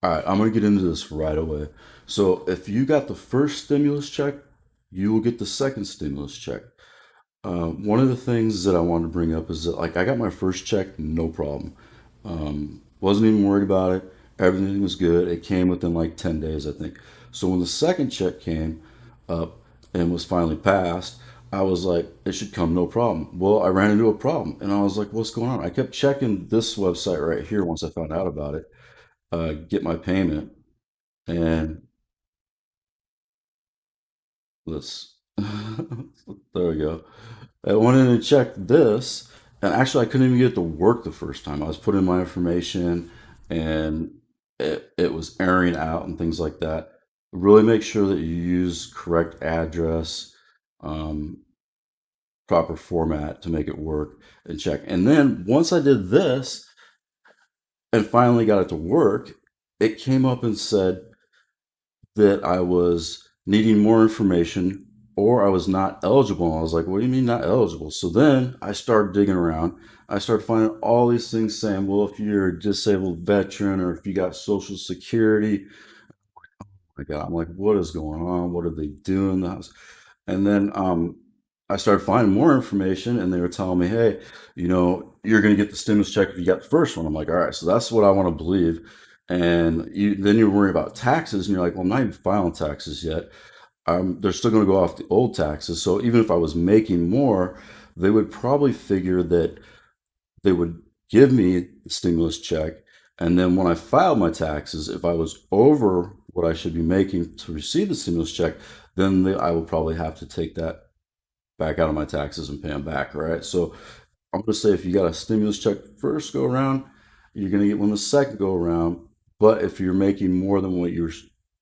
All right, I'm gonna get into this right away. So if you got the first stimulus check, you will get the second stimulus check. One of the things that I wanted to bring up is that like I got my first check, no problem. Wasn't even worried about it. Everything was good. It came within like 10 days, I think. So when the second check came up and was finally passed, I was like, it should come no problem. Well, I ran into a problem and I was like, what's going on? I kept checking this website right here once I found out about it, get my payment. And let's, there we go. I went in and checked this, and actually, I couldn't even get it to work the first time. I was putting in my information, and it was erroring out and things like that. Really make sure that you use correct address, um, proper format to make it work and check. And then once I did this and finally got it to work, it came up and said that I was needing more information or I was not eligible. And I was like, what do you mean not eligible? So then I started digging around. I started finding all these things saying, well, if you're a disabled veteran or if you got Social Security, my God, I'm like, what is going on? What are they doing? And then I started finding more information, and they were telling me, hey, you're going to get the stimulus check if you got the first one. I'm like, all right, so that's what I want to believe. And then you're worried about taxes, and you're like, well, I'm not even filing taxes yet. They're still going to go off the old taxes. So even if I was making more, they would probably figure that they would give me the stimulus check. And then when I filed my taxes, if I was over what I should be making to receive the stimulus check, then I will probably have to take that back out of my taxes and pay them back, right? So I'm going to say if you got a stimulus check first go around, you're going to get one the second go around. But if you're making more than what you're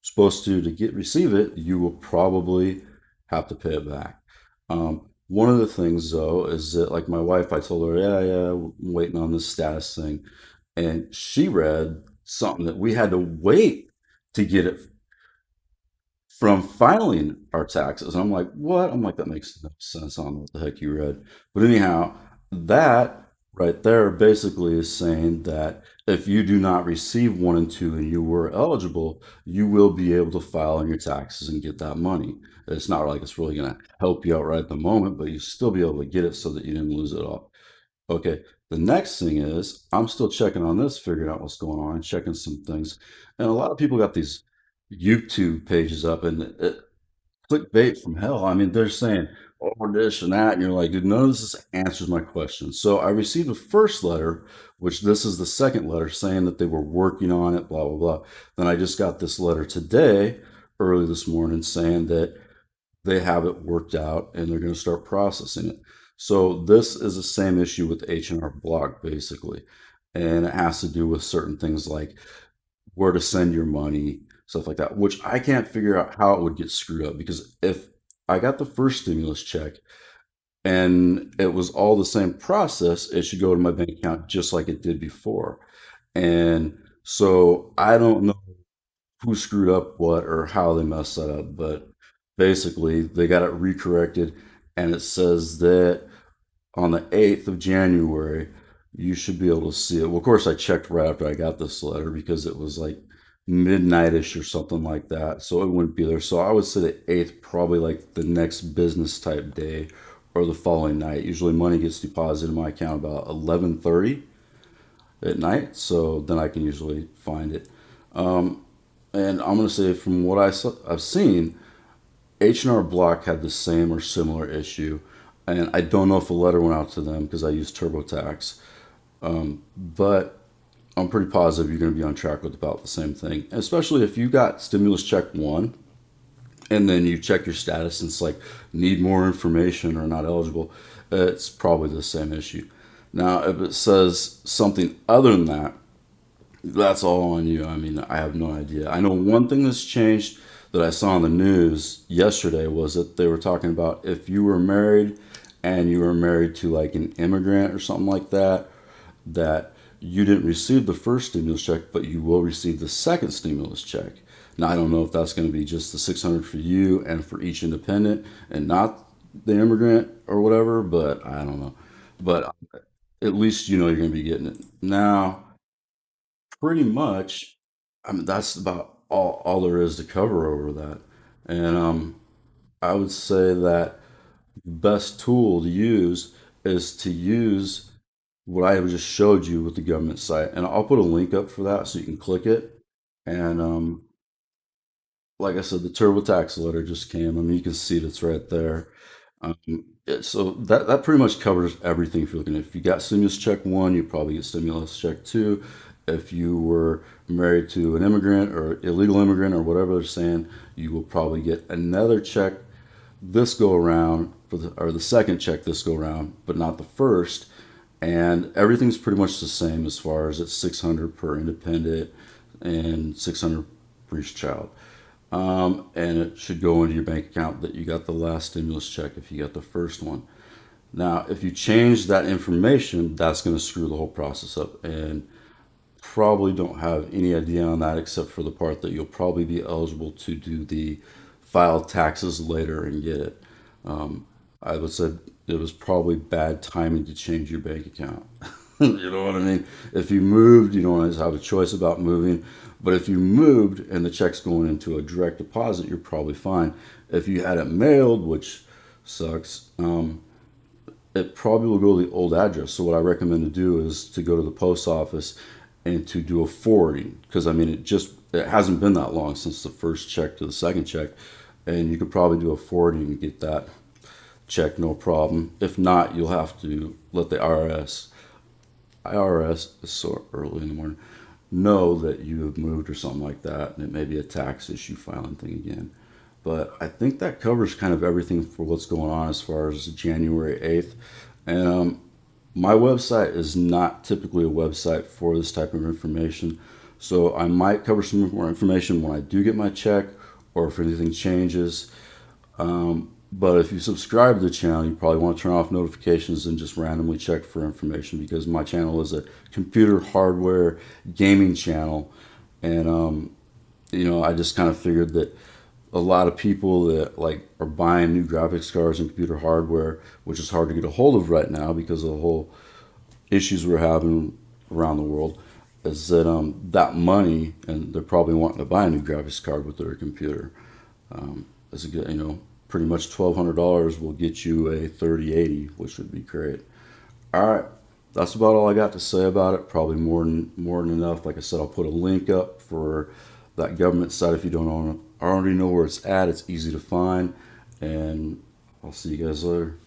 supposed to get receive it, you will probably have to pay it back. One of the things though is that like my wife, I told her, yeah, I'm waiting on this status thing, and she read something that we had to wait to get it from filing our taxes. And I'm like, what? I'm like, that makes no sense. I don't know what the heck you read. But anyhow, that right there basically is saying that if you do not receive one and two and you were eligible, you will be able to file on your taxes and get that money. It's not like it's really going to help you out right at the moment, but you still be able to get it so that you didn't lose it all. Okay. The next thing is I'm still checking on this, figuring out what's going on, checking some things. And a lot of people got these YouTube pages up and clickbait from hell. I mean, they're saying, oh, this and that. And you're like, dude, none of this answers my question. So I received the first letter, which this is the second letter saying that they were working on it, blah, blah, blah. Then I just got this letter today, early this morning, saying that they have it worked out and they're going to start processing it. So this is the same issue with H&R Block, basically. And it has to do with certain things like where to send your money, stuff like that, which I can't figure out how it would get screwed up because if I got the first stimulus check and it was all the same process, it should go to my bank account just like it did before. And so I don't know who screwed up what or how they messed that up, but basically they got it recorrected and it says that on the 8th of January, you should be able to see it. Well, of course, I checked right after I got this letter because it was like midnightish or something like that. So it wouldn't be there. So I would say the 8th, probably like the next business type day or the following night. Usually money gets deposited in my account about 11:30 at night. So then I can usually find it. And I'm going to say from what I've seen, H&R Block had the same or similar issue, and I don't know if a letter went out to them because I use TurboTax, but I'm pretty positive you're going to be on track with about the same thing. Especially if you got stimulus check one, and then you check your status and it's like need more information or not eligible, it's probably the same issue. Now, if it says something other than that, that's all on you. I mean, I have no idea. I know one thing that's changed that I saw on the news yesterday was that they were talking about if you were married and you were married to like an immigrant or something like that, that you didn't receive the first stimulus check, but you will receive the second stimulus check. Now, I don't know if that's going to be just the 600 for you and for each independent and not the immigrant or whatever, but I don't know. But at least you know you're going to be getting it. Now, pretty much I mean, that's about all there is to cover over that. And I would say that the best tool to use is to use what I just showed you with the government site. And I'll put a link up for that so you can click it. And like I said, the TurboTax letter just came. I mean, you can see it, it's right there. So that pretty much covers everything. If you're looking at, if you got stimulus check one, you probably get stimulus check two. If you were married to an immigrant or illegal immigrant or whatever they're saying, you will probably get another check this go around for the second check this go around, but not the first. And everything's pretty much the same as far as it's 600 per independent and 600 for each child. And it should go into your bank account that you got the last stimulus check if you got the first one. Now, if you change that information, that's going to screw the whole process up. And probably don't have any idea on that except for the part that you'll probably be eligible to do the file taxes later and get it. I would say it was probably bad timing to change your bank account. You know what I mean? If you moved, you don't always have a choice about moving. But if you moved and the check's going into a direct deposit, you're probably fine. If you had it mailed, which sucks, it probably will go to the old address. So what I recommend to do is to go to the post office and to do a forwarding because I mean it hasn't been that long since the first check to the second check, and you could probably do a forwarding and get that check no problem. If not, you'll have to let the IRS is so early in the morning know that you have moved or something like that, and it may be a tax issue filing thing again. But I think that covers kind of everything for what's going on as far as January 8th. And my website is not typically a website for this type of information. So I might cover some more information when I do get my check or if anything changes. But if you subscribe to the channel, you probably want to turn off notifications and just randomly check for information because my channel is a computer hardware gaming channel. And, I just kind of figured that a lot of people that like are buying new graphics cards and computer hardware, which is hard to get a hold of right now because of the whole issues we're having around the world, is that that money, and they're probably wanting to buy a new graphics card with their computer. As a good, pretty much $1,200 will get you a 3080, which would be great. All right, that's about all I got to say about it. Probably more than enough. Like I said, I'll put a link up for that government site if you don't already know where it's at. It's easy to find, and I'll see you guys later.